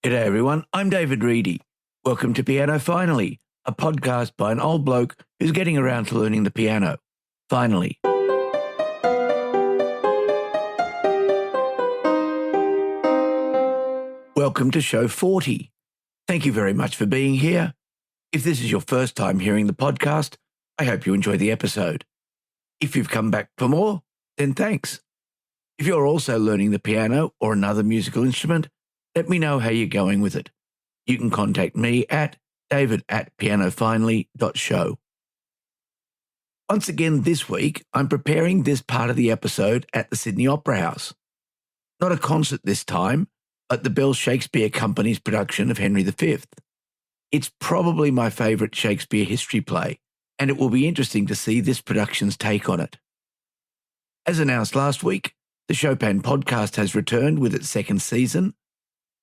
G'day everyone, I'm David Reedy. Welcome to Piano Finally, a podcast by an old bloke who's getting around to learning the piano. Finally. Welcome to show 40. Thank you very much for being here. If this is your first time hearing the podcast, I hope you enjoy the episode. If you've come back for more, then thanks. If you're also learning the piano or another musical instrument, let me know how you're going with it. You can contact me at david@pianofinally.show. Once again this week, I'm preparing this part of the episode at the Sydney Opera House. Not a concert this time, but the Bell Shakespeare Company's production of Henry V. It's probably my favourite Shakespeare history play, and it will be interesting to see this production's take on it. As announced last week, the Chopin podcast has returned with its second season.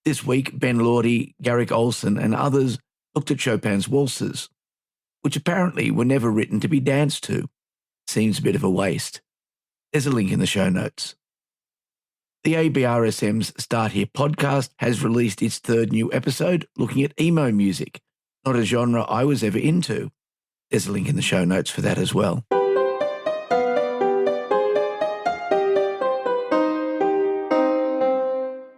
This week, Ben Lordy, Garrick Olson and others looked at Chopin's waltzes, which apparently were never written to be danced to. Seems a bit of a waste. There's a link in the show notes. The ABRSM's Start Here podcast has released its third new episode looking at emo music, not a genre I was ever into. There's a link in the show notes for that as well.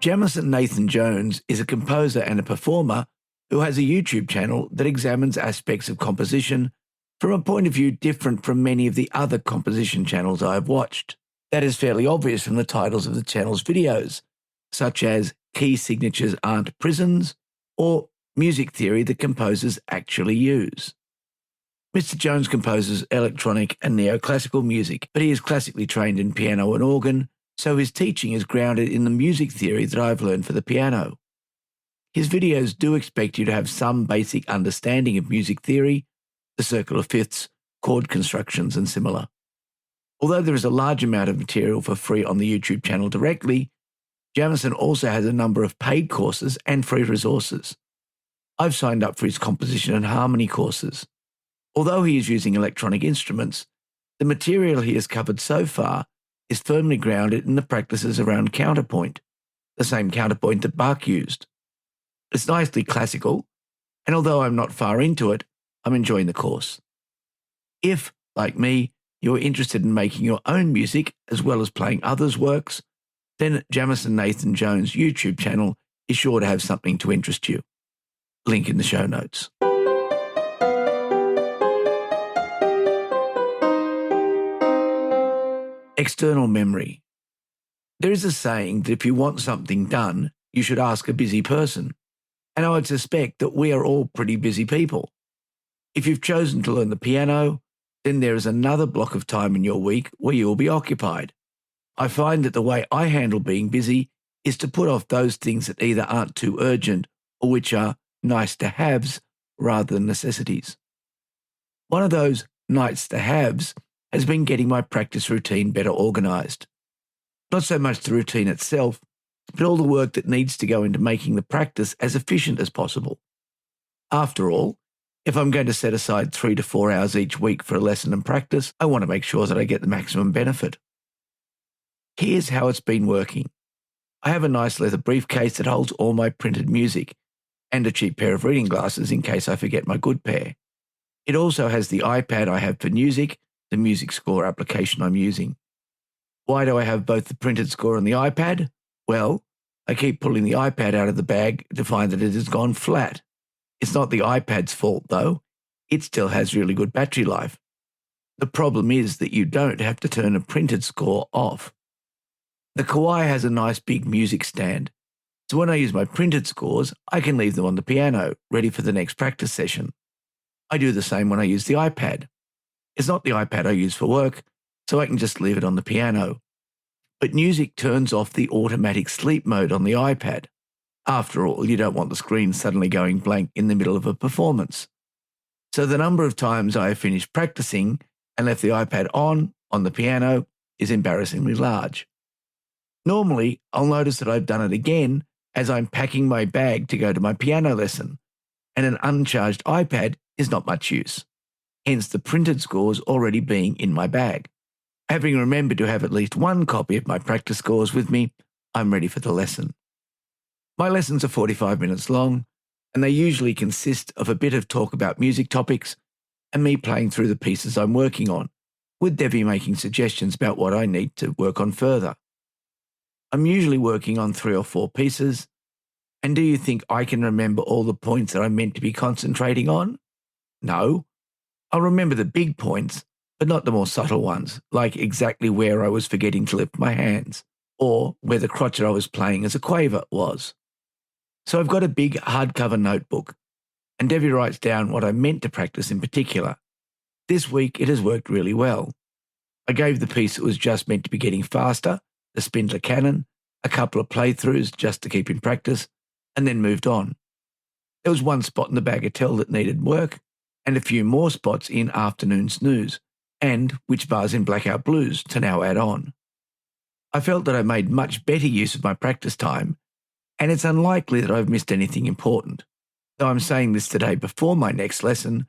Jameson Nathan Jones is a composer and a performer who has a YouTube channel that examines aspects of composition from a point of view different from many of the other composition channels I have watched. That is fairly obvious from the titles of the channel's videos, such as Key Signatures Aren't Prisons or Music Theory that Composers Actually Use. Mr. Jones composes electronic and neoclassical music, but he is classically trained in piano and organ, so his teaching is grounded in the music theory that I've learned for the piano. His videos do expect you to have some basic understanding of music theory, the circle of fifths, chord constructions and similar. Although there is a large amount of material for free on the YouTube channel directly, Jameson also has a number of paid courses and free resources. I've signed up for his composition and harmony courses. Although he is using electronic instruments, the material he has covered so far is firmly grounded in the practices around counterpoint, the same counterpoint that Bach used. It's nicely classical, and although I'm not far into it, I'm enjoying the course. If, like me, you're interested in making your own music as well as playing others' works, then Jameson Nathan Jones' YouTube channel is sure to have something to interest you. Link in the show notes. External memory. There is a saying that if you want something done, you should ask a busy person. And I would suspect that we are all pretty busy people. If you've chosen to learn the piano, then there is another block of time in your week where you will be occupied. I find that the way I handle being busy is to put off those things that either aren't too urgent or which are nice to haves rather than necessities. One of those nice to haves has been getting my practice routine better organised. Not so much the routine itself, but all the work that needs to go into making the practice as efficient as possible. After all, if I'm going to set aside 3 to 4 hours each week for a lesson and practice, I want to make sure that I get the maximum benefit. Here's how it's been working. I have a nice leather briefcase that holds all my printed music and a cheap pair of reading glasses in case I forget my good pair. It also has the iPad I have for Newzik, the music score application I'm using. Why do I have both the printed score and the iPad? Well, I keep pulling the iPad out of the bag to find that it has gone flat. It's not the iPad's fault though. It still has really good battery life. The problem is that you don't have to turn a printed score off. The Kawai has a nice big music stand, so when I use my printed scores, I can leave them on the piano, ready for the next practice session. I do the same when I use the iPad. It's not the iPad I use for work, so I can just leave it on the piano. But Newzik turns off the automatic sleep mode on the iPad. After all, you don't want the screen suddenly going blank in the middle of a performance. So the number of times I have finished practicing and left the iPad on the piano is embarrassingly large. Normally, I'll notice that I've done it again as I'm packing my bag to go to my piano lesson, and an uncharged iPad is not much use. Hence the printed scores already being in my bag. Having remembered to have at least one copy of my practice scores with me, I'm ready for the lesson. My lessons are 45 minutes long, and they usually consist of a bit of talk about music topics and me playing through the pieces I'm working on, with Devi making suggestions about what I need to work on further. I'm usually working on 3 or 4 pieces, and do you think I can remember all the points that I'm meant to be concentrating on? No. I'll remember the big points, but not the more subtle ones, like exactly where I was forgetting to lift my hands, or where the crotchet I was playing as a quaver was. So I've got a big hardcover notebook, and Devi writes down what I meant to practice in particular. This week it has worked really well. I gave the piece that was just meant to be getting faster, the Spindler Cannon, a couple of playthroughs just to keep in practice, and then moved on. There was one spot in the bagatelle that needed work, and a few more spots in Afternoon Snooze, and Which Bars in Blackout Blues to now add on. I felt that I made much better use of my practice time, and it's unlikely that I've missed anything important, though I'm saying this today before my next lesson,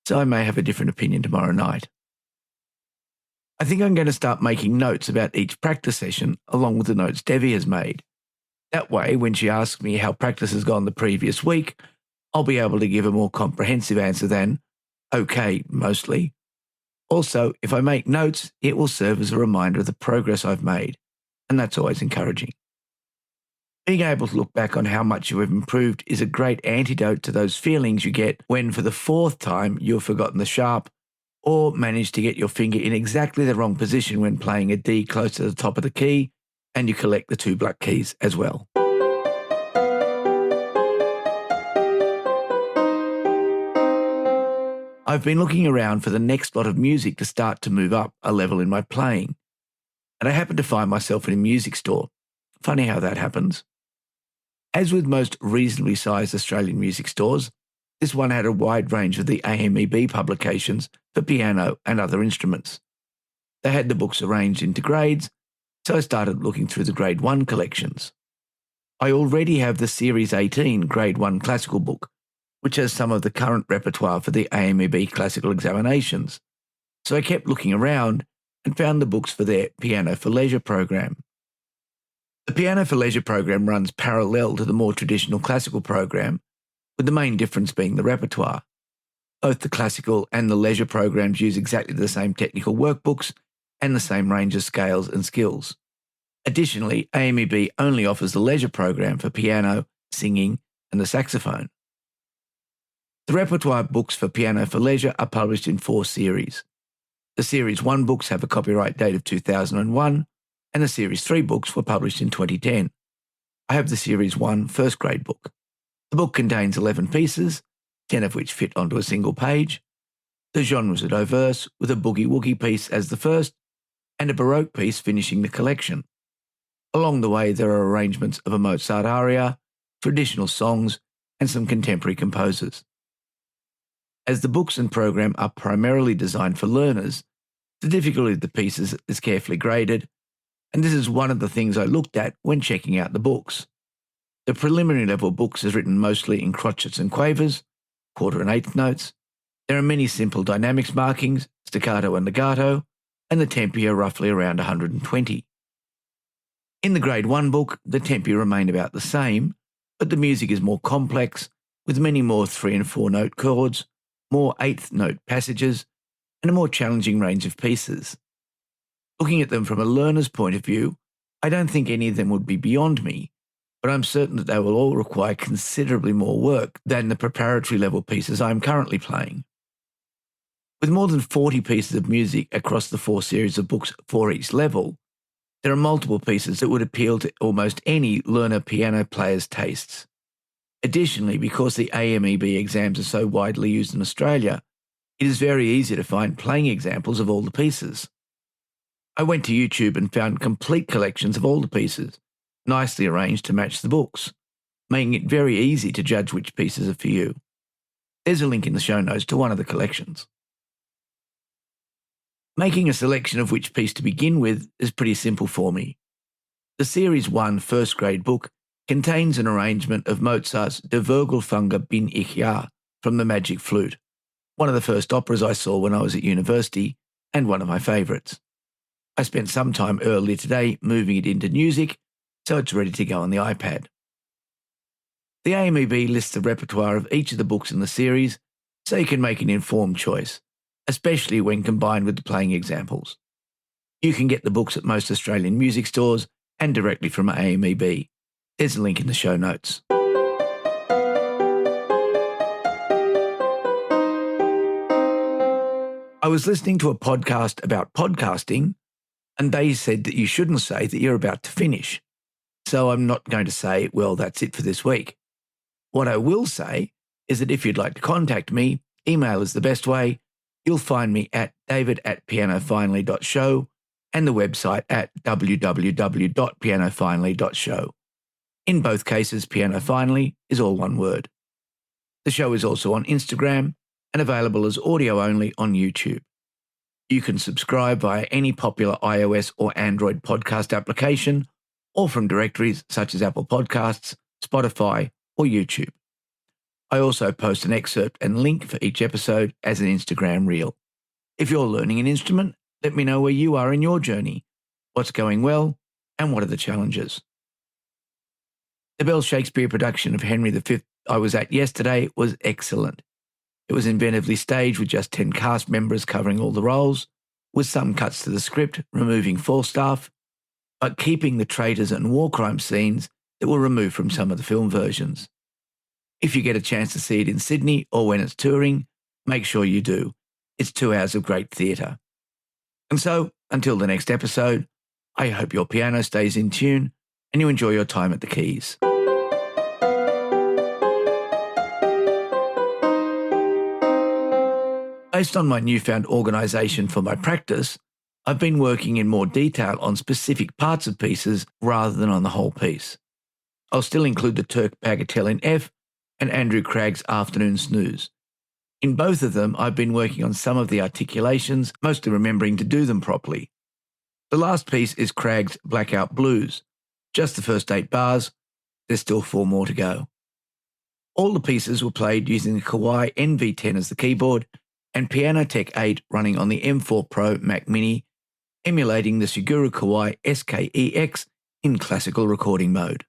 so I may have a different opinion tomorrow night. I think I'm going to start making notes about each practice session along with the notes Devi has made. That way, when she asks me how practice has gone the previous week, I'll be able to give a more comprehensive answer than, okay, mostly. Also, if I make notes, it will serve as a reminder of the progress I've made, and that's always encouraging. Being able to look back on how much you have improved is a great antidote to those feelings you get when, for the 4th time, you've forgotten the sharp or managed to get your finger in exactly the wrong position when playing a D close to the top of the key, and you collect the 2 black keys as well. I've been looking around for the next lot of music to start to move up a level in my playing, and I happened to find myself in a music store. Funny how that happens. As with most reasonably sized Australian music stores, this one had a wide range of the AMEB publications for piano and other instruments. They had the books arranged into grades, so I started looking through the Grade 1 collections. I already have the Series 18 Grade 1 classical book, which has some of the current repertoire for the AMEB classical examinations, so I kept looking around and found the books for their Piano for Leisure program. The Piano for Leisure program runs parallel to the more traditional classical program, with the main difference being the repertoire. Both the classical and the leisure programs use exactly the same technical workbooks and the same range of scales and skills. Additionally, AMEB only offers the leisure program for piano, singing, and the saxophone. The repertoire books for Piano for Leisure are published in 4 series. The Series 1 books have a copyright date of 2001, and the Series 3 books were published in 2010. I have the Series 1 first grade book. The book contains 11 pieces, 10 of which fit onto a single page. The genres are diverse, with a boogie-woogie piece as the first, and a Baroque piece finishing the collection. Along the way, there are arrangements of a Mozart aria, traditional songs, and some contemporary composers. As the books and program are primarily designed for learners, the difficulty of the pieces is carefully graded, and this is one of the things I looked at when checking out the books. The preliminary level books is written mostly in crotchets and quavers, quarter and eighth notes. There are many simple dynamics markings, staccato and legato, and the tempi are roughly around 120. In the Grade 1 book, the tempi remain about the same, but the music is more complex, with many more 3 and 4 note chords, more 8th note passages, and a more challenging range of pieces. Looking at them from a learner's point of view, I don't think any of them would be beyond me, but I'm certain that they will all require considerably more work than the preparatory level pieces I am currently playing. With more than 40 pieces of music across the 4 series of books for each level, there are multiple pieces that would appeal to almost any learner piano player's tastes. Additionally, because the AMEB exams are so widely used in Australia, it is very easy to find playing examples of all the pieces. I went to YouTube and found complete collections of all the pieces, nicely arranged to match the books, making it very easy to judge which pieces are for you. There's a link in the show notes to one of the collections. Making a selection of which piece to begin with is pretty simple for me. The Series 1 first grade book contains an arrangement of Mozart's Der Vogelfänger bin ich ja from the Magic Flute, one of the first operas I saw when I was at university and one of my favourites. I spent some time earlier today moving it into Newzik, so it's ready to go on the iPad. The AMEB lists the repertoire of each of the books in the series so you can make an informed choice, especially when combined with the playing examples. You can get the books at most Australian music stores and directly from AMEB. There's a link in the show notes. I was listening to a podcast about podcasting, and they said that you shouldn't say that you're about to finish. So I'm not going to say, well, that's it for this week. What I will say is that if you'd like to contact me, email is the best way. You'll find me at david@pianofinally.show and the website at www.pianofinally.show. In both cases, Piano Finally is all one word. The show is also on Instagram and available as audio only on YouTube. You can subscribe via any popular iOS or Android podcast application or from directories such as Apple Podcasts, Spotify, or YouTube. I also post an excerpt and link for each episode as an Instagram reel. If you're learning an instrument, let me know where you are in your journey, what's going well, and what are the challenges. The Bell Shakespeare production of Henry V I was at yesterday was excellent. It was inventively staged with just 10 cast members covering all the roles, with some cuts to the script, removing Falstaff, but keeping the traitors and war crime scenes that were removed from some of the film versions. If you get a chance to see it in Sydney or when it's touring, make sure you do. It's 2 hours of great theatre. And so, until the next episode, I hope your piano stays in tune and you enjoy your time at the keys. Based on my newfound organisation for my practice, I've been working in more detail on specific parts of pieces rather than on the whole piece. I'll still include the Turk Bagatelle in F and Andrew Cragg's Afternoon Snooze. In both of them, I've been working on some of the articulations, mostly remembering to do them properly. The last piece is Cragg's Blackout Blues. Just the first 8 bars, there's still 4 more to go. All the pieces were played using the Kawai NV10 as the keyboard and Piano Tech 8 running on the M4 Pro Mac Mini, emulating the Suguru Kawai SKEX in classical recording mode.